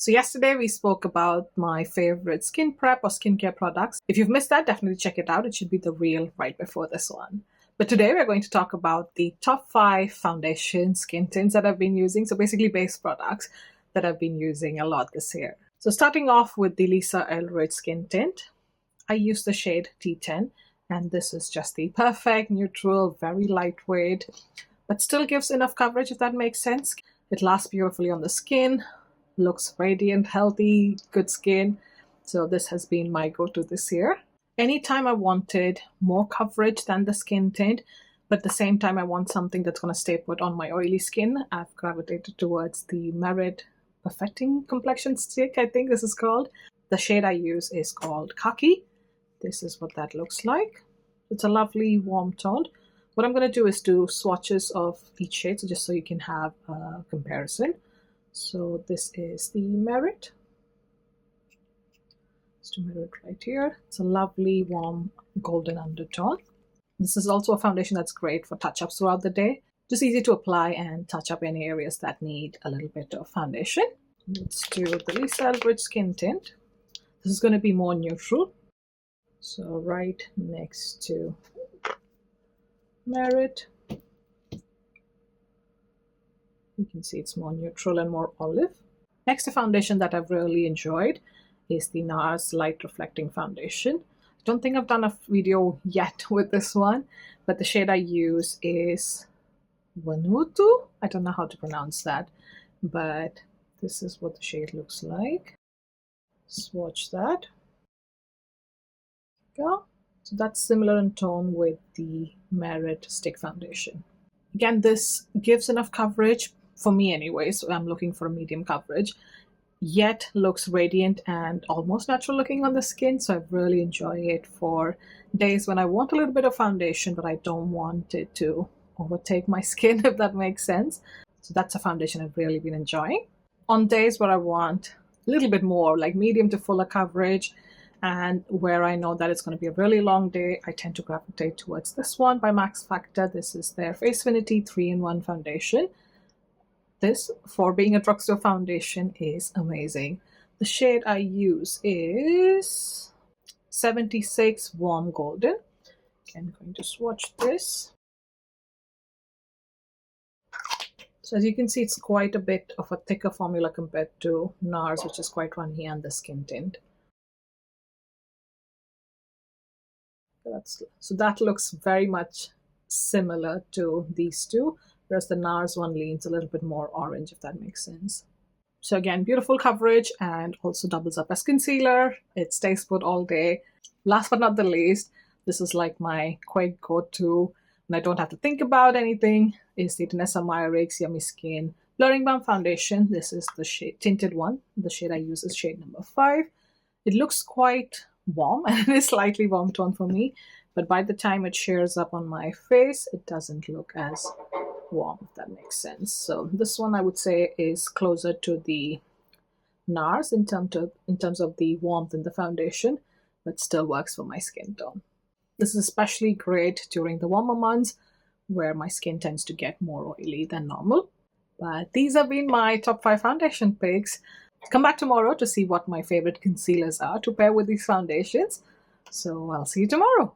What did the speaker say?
So yesterday we spoke about my favorite skin prep or skincare products. If you've missed that, definitely check it out. It should be the reel right before this one. But today we're going to talk about the top 5 foundation skin tints that I've been using. So basically base products that I've been using a lot this year. So starting off with the Lisa Eldridge skin tint, I use the shade T10, and this is just the perfect, neutral, very lightweight, but still gives enough coverage if that makes sense. It lasts beautifully on the skin, looks radiant, healthy, good skin. So this has been my go-to this year. Anytime I wanted more coverage than the skin tint, but at the same time I want something that's going to stay put on my oily skin, I've gravitated towards the McGrath Perfecting Complexion Stick, I think this is called. The shade I use is called Khaki. This is what that looks like. It's a lovely warm tone. What I'm going to do is do swatches of each shade, so just so you can have a comparison. So this is the Merit. It's the Merit right here. It's a lovely warm golden undertone. This is also a foundation that's great for touch-ups throughout the day. Just easy to apply and touch up any areas that need a little bit of foundation. Let's do the Lisa Eldridge skin tint. This is going to be more neutral. So right next to Merit. You can see it's more neutral and more olive. Next, a foundation that I've really enjoyed is the NARS Light Reflecting Foundation. I don't think I've done a video yet with this one, but the shade I use is Vanuatu. I don't know how to pronounce that, but this is what the shade looks like. Swatch that. Go. So that's similar in tone with the Merit Stick Foundation. Again, this gives enough coverage for me anyway, so I'm looking for a medium coverage, yet looks radiant and almost natural looking on the skin. So I really enjoy it for days when I want a little bit of foundation, but I don't want it to overtake my skin, if that makes sense. So that's a foundation I've really been enjoying. On days where I want a little bit more, like medium to fuller coverage, and where I know that it's going to be a really long day, I tend to gravitate towards this one by Max Factor. This is their Facefinity 3-in-1 foundation. This, for being a drugstore foundation, is amazing. The shade I use is 76 Warm Golden. Okay, I'm going to swatch this. So as you can see, it's quite a bit of a thicker formula compared to NARS, which is quite runny, and the skin tint. So that looks very much similar to these two, whereas the NARS one leans a little bit more orange, if that makes sense. So again, beautiful coverage and also doubles up as concealer. It stays put all day. Last but not the least, this is like my quick go-to when I don't have to think about anything, is the Danessa Myricks Yummy Skin Blurring Balm Foundation. This is the shade tinted one. The shade I use is shade number 5. It looks quite warm, and it is slightly warm tone for me, but by the time it shears up on my face, it doesn't look as warm, if that makes sense. So this one I would say is closer to the NARS in terms of the warmth in the foundation, but still works for my skin tone. This is especially great during the warmer months where my skin tends to get more oily than normal. But these have been my top 5 foundation picks. Come back tomorrow to see what my favorite concealers are to pair with these foundations. So I'll see you tomorrow.